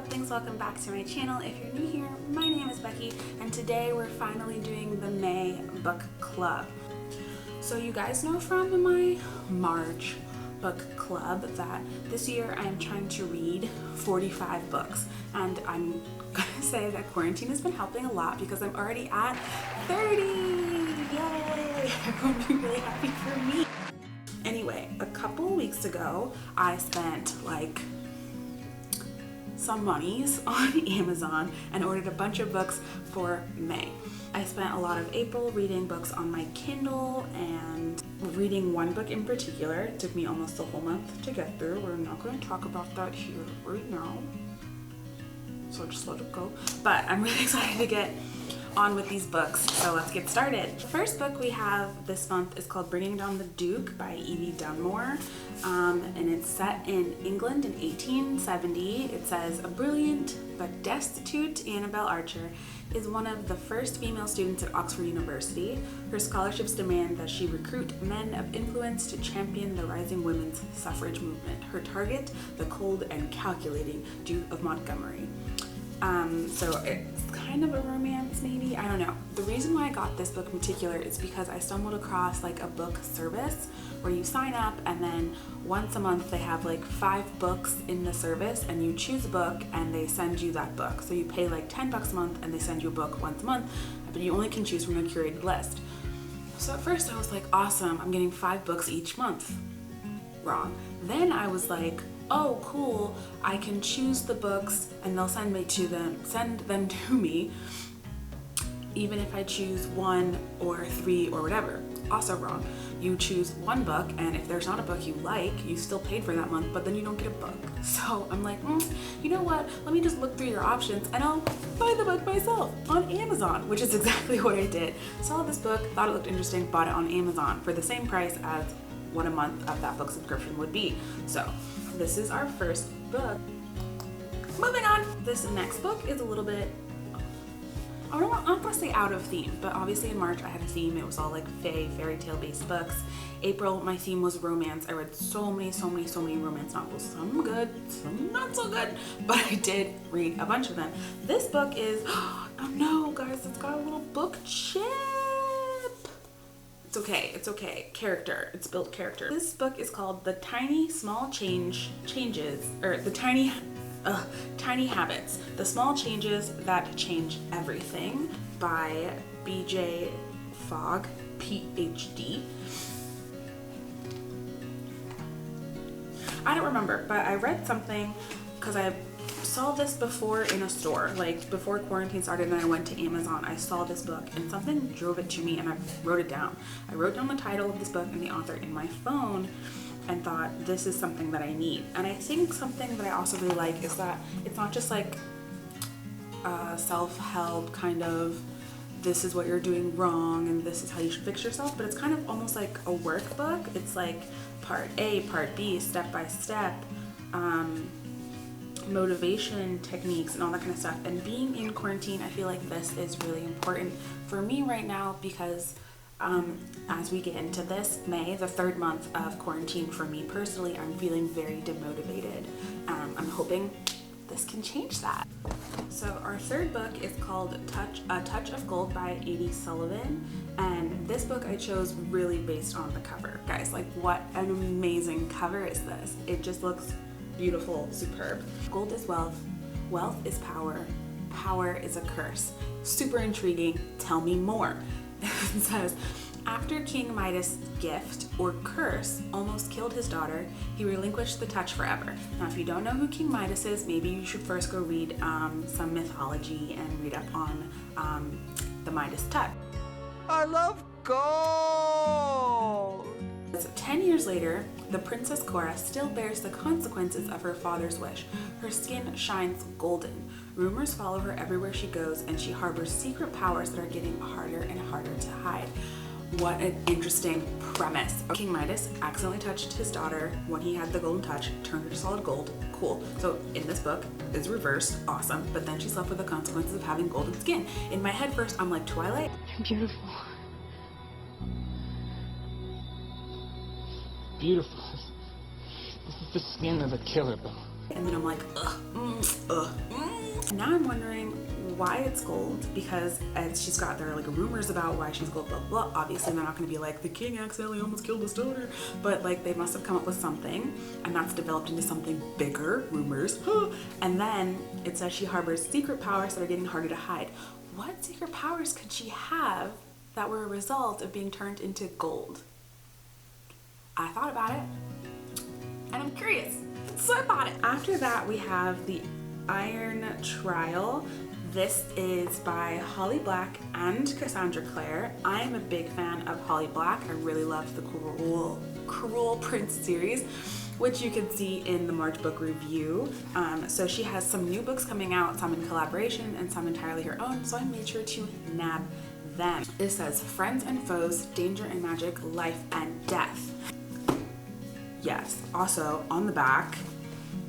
things, welcome back to my channel. If you're new here, my name is Becky and today we're finally doing the May book club. So you guys know from my March book club that this year I'm trying to read 45 books, and I'm gonna say that quarantine has been helping a lot because I'm already at 30. Yay! Everyone will be really happy for me. Anyway, a couple weeks ago I spent like some monies on Amazon and ordered a bunch of books for May. I spent a lot of April reading books on my Kindle and reading one book in particular. It took me almost a whole month to get through. We're not going to talk about that here right now, so just let it go. But I'm really excited to get on with these books, so let's get started. The first book we have this month is called Bringing Down the Duke by Evie Dunmore, and it's set in England in 1870. It says, a brilliant but destitute Annabel Archer is one of the first female students at Oxford University. Her scholarships demand that she recruit men of influence to champion the rising women's suffrage movement. Her target, the cold and calculating Duke of Montgomery. So it's kind of a romance, maybe, I don't know. The reason why I got this book in particular is because I stumbled across like a book service where you sign up and then once a month they have like 5 books in the service and you choose a book and they send you that book. So you pay like 10 bucks a month and they send you a book once a month, but you only can choose from a curated list. So at first I was like, awesome, I'm getting 5 books each month. Wrong. Then I was like, oh cool, I can choose the books and they'll send them to me even if I choose 1 or 3 or whatever. Also wrong. You choose one book and if there's not a book you like, you still paid for that month, but then you don't get a book. So I'm like, you know what, let me just look through your options and I'll buy the book myself on Amazon, which is exactly what I did. Saw this book, thought it looked interesting, bought it on Amazon for the same price as what a month of that book subscription would be. So this is our first book. Moving on, this next book is a little bit, I don't want to say out of theme, but obviously in March I had a theme. It was all like fairy tale based books. April, my theme was romance. I read so many romance novels. Some good, some not so good, but I did read a bunch of them. This book is, oh no guys, it's got a little book chip. It's okay. Character. It's built character. This book is called The Tiny Small Changes, or The Tiny Habits. The Small Changes That Change Everything by B.J. Fogg, PhD. I don't remember, but I read something because I saw this before in a store, like before quarantine started, and I went to Amazon. I saw this book and something drove it to me and I wrote it down. I wrote down the title of this book and the author in my phone and thought, this is something that I need. And I think something that I also really like is that it's not just like self-help kind of, this is what you're doing wrong and this is how you should fix yourself, but it's kind of almost like a workbook. It's like part A, part B, step by step, motivation techniques and all that kind of stuff. And being in quarantine, I feel like this is really important for me right now because as we get into this May, the 3rd month of quarantine for me personally, I'm feeling very demotivated. I'm hoping this can change that. So our 3rd book is called A Touch of Gold by Amy Sullivan, and this book I chose really based on the cover. Guys, like what an amazing cover is this. It just looks beautiful, superb. Gold is wealth, wealth is power, power is a curse. Super intriguing, tell me more. It says, after King Midas' gift or curse almost killed his daughter, he relinquished the touch forever. Now if you don't know who King Midas is, maybe you should first go read some mythology and read up on the Midas touch. I love gold! 10 years later, the Princess Cora still bears the consequences of her father's wish. Her skin shines golden. Rumors follow her everywhere she goes, and she harbors secret powers that are getting harder and harder to hide. What an interesting premise. King Midas accidentally touched his daughter when he had the golden touch, turned her to solid gold. Cool. So in this book, it's reversed. Awesome. But then she's left with the consequences of having golden skin. In my head first, I'm like, Twilight? You're beautiful. Beautiful. This is the skin of a killer, Bill. And then I'm like, And now I'm wondering why it's gold, because she's got, there are like rumors about why she's gold, blah, blah. Obviously they're not gonna be like, the king accidentally almost killed his daughter, but like they must have come up with something, and that's developed into something bigger, rumors. And then it says she harbors secret powers that are getting harder to hide. What secret powers could she have that were a result of being turned into gold? I thought about it, and I'm curious, so I bought it. After that, we have the Iron Trial. This is by Holly Black and Cassandra Clare. I am a big fan of Holly Black. I really love the Cruel Prince series, which you can see in the March book review. So she has some new books coming out, some in collaboration and some entirely her own, so I made sure to nab them. It says Friends and Foes, Danger and Magic, Life and Death. Yes, also on the back,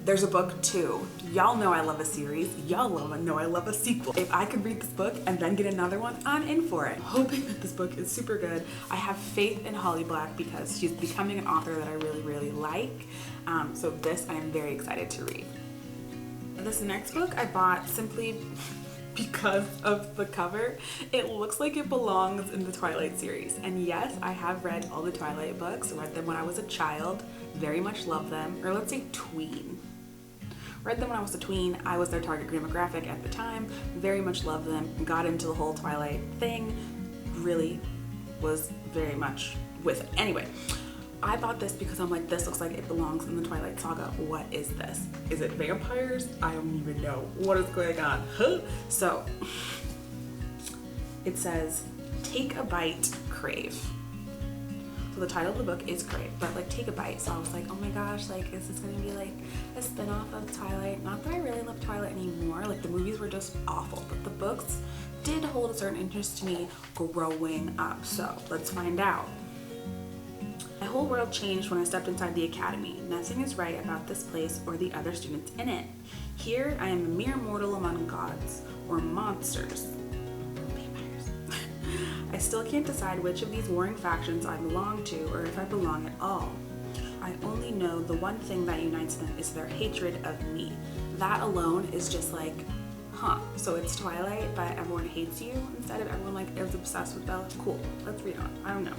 there's a book too. Y'all know I love a series. Y'all know I love a sequel. If I could read this book and then get another one, I'm in for it. Hoping that this book is super good. I have faith in Holly Black because she's becoming an author that I really, really like. So this I am very excited to read. This next book I bought simply because of the cover. It looks like it belongs in the Twilight series. And yes, I have read all the Twilight books, read them when I was a child, very much love them, or let's say tween. Read them when I was a tween. I was their target demographic at the time, very much loved them, got into the whole Twilight thing, really was very much with it. Anyway, I bought this because I'm like, this looks like it belongs in the Twilight Saga. What is this? Is it vampires? I don't even know. What is going on? So, it says, Take a Bite, Crave. So the title of the book is Crave, but like Take a Bite. So I was like, oh my gosh, like is this gonna be like a spin-off of Twilight? Not that I really love Twilight anymore. Like the movies were just awful, but the books did hold a certain interest to me growing up. So let's find out. My whole world changed when I stepped inside the academy. Nothing is right about this place or the other students in it. Here I am a mere mortal among gods or monsters. I still can't decide which of these warring factions I belong to or if I belong at all. I only know the one thing that unites them is their hatred of me. That alone is just like, so it's Twilight, but everyone hates you instead of everyone like is obsessed with Bella? Cool, let's read on. I don't know.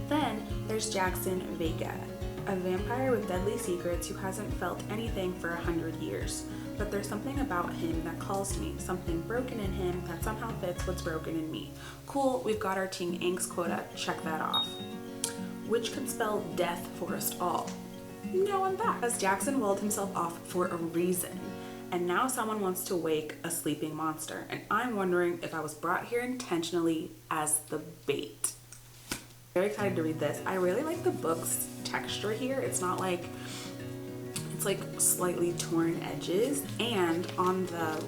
Then there's Jackson Vega, a vampire with deadly secrets who hasn't felt anything for 100 years. But there's something about him that calls to me, something broken in him that somehow fits what's broken in me. Cool, we've got our Teen Angst quota, check that off. Which could spell death for us all. No, I'm back. As Jackson walled himself off for a reason, and now someone wants to wake a sleeping monster, and I'm wondering if I was brought here intentionally as the bait. Very excited to read this. I really like the book's texture here. It's not like, it's like slightly torn edges, and on the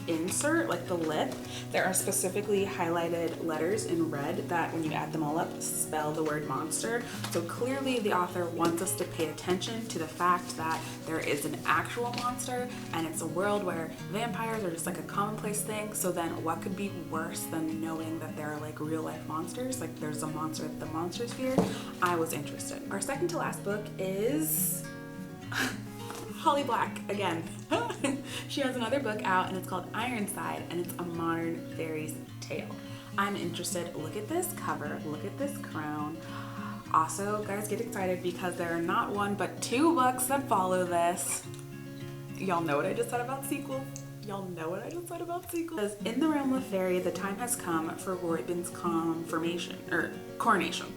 insert, like the lip, there are specifically highlighted letters in red that when you add them all up spell the word monster. So clearly the author wants us to pay attention to the fact that there is an actual monster and it's a world where vampires are just like a commonplace thing. So then what could be worse than knowing that there are like real life monsters, like there's a monster at the monster sphere? I was interested. Our second to last book is Holly Black again. She has another book out and it's called Ironside and it's a modern fairy's tale. I'm interested. Look at this cover, look at this crown. Also, guys, get excited because there are not one but two books that follow this. Y'all know what I just said about sequels? Y'all know what I just said about sequels? Because in the realm of fairy, the time has come for Roybin's coronation.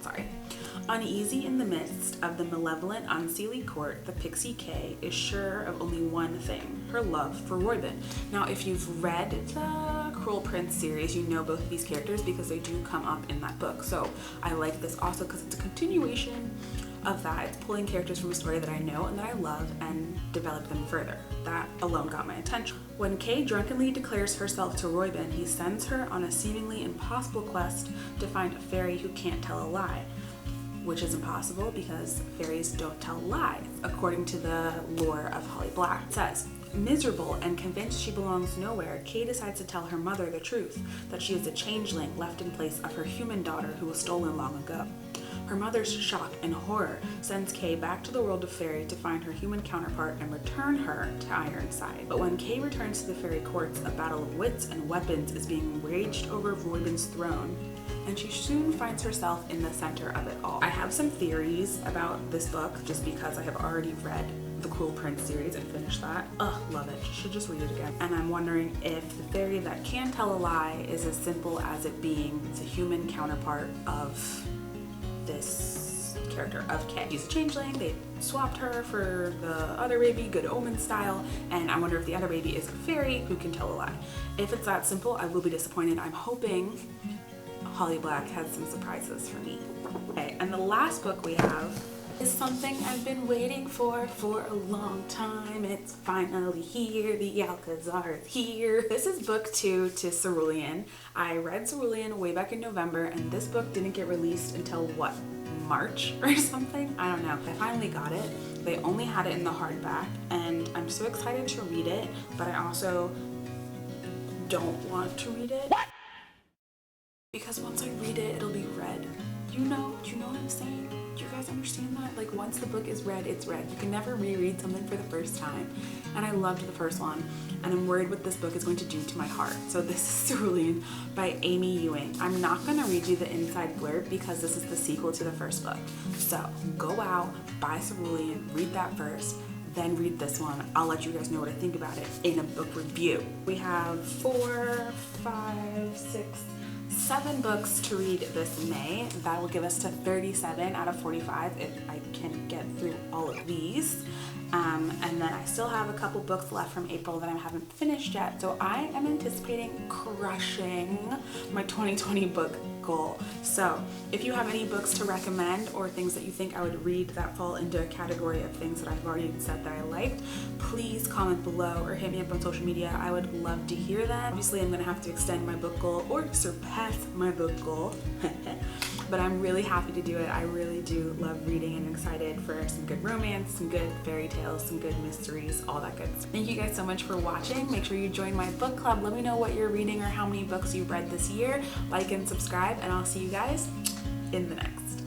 Uneasy in the midst of the malevolent, unseelie court, the Pixie K is sure of only one thing, her love for Roybin. Now, if you've read the Cruel Prince series, you know both of these characters because they do come up in that book. So I like this also because it's a continuation of that. It's pulling characters from a story that I know and that I love and develop them further. That alone got my attention. When Kay drunkenly declares herself to Roybin, he sends her on a seemingly impossible quest to find a fairy who can't tell a lie. Which is impossible because fairies don't tell lies, according to the lore of Holly Black. It says, miserable and convinced she belongs nowhere, Kay decides to tell her mother the truth, that she is a changeling left in place of her human daughter who was stolen long ago. Her mother's shock and horror sends Kay back to the world of fairy to find her human counterpart and return her to Ironside. But when Kay returns to the fairy courts, a battle of wits and weapons is being waged over Reuben's throne, and she soon finds herself in the center of it all. I have some theories about this book just because I have already read the Cruel Prince series and finished that. Ugh, love it. Should just read it again. And I'm wondering if the fairy that can tell a lie is as simple as it being the human counterpart of this character, of Kay. He's a changeling. They swapped her for the other baby, Good Omen style, and I wonder if the other baby is a fairy who can tell a lie. If it's that simple, I will be disappointed. I'm hoping Holly Black has some surprises for me. Okay, and the last book we have is something I've been waiting for a long time. It's finally here. The Alcazar is here. This is book 2 to Cerulean. I read Cerulean way back in November, and this book didn't get released until what, March or something? I don't know. I finally got it. They only had it in the hardback, and I'm so excited to read it, but I also don't want to read it. What? Because once I read it, it'll be read. Do you know what I'm saying? Do you guys understand that? Like, once the book is read, it's read. You can never reread something for the first time. And I loved the first one, and I'm worried what this book is going to do to my heart. So this is Cerulean by Amy Ewing. I'm not gonna read you the inside blurb because this is the sequel to the first book. So go out, buy Cerulean, read that first, then read this one. I'll let you guys know what I think about it in a book review. We have 4, 5, 6, 7 books to read this May. That will give us to 37 out of 45 if I can get through all of these. And then I still have a couple books left from April that I haven't finished yet. So I am anticipating crushing my 2020 book goal. So if you have any books to recommend or things that you think I would read that fall into a category of things that I've already said that I liked, please comment below or hit me up on social media. I would love to hear that. Obviously, I'm gonna have to extend my book goal or surpass my book goal. But I'm really happy to do it. I really do love reading and excited for some good romance, some good fairy tales, some good mysteries, all that good stuff. Thank you guys so much for watching. Make sure you join my book club. Let me know what you're reading or how many books you've read this year. Like and subscribe, and I'll see you guys in the next.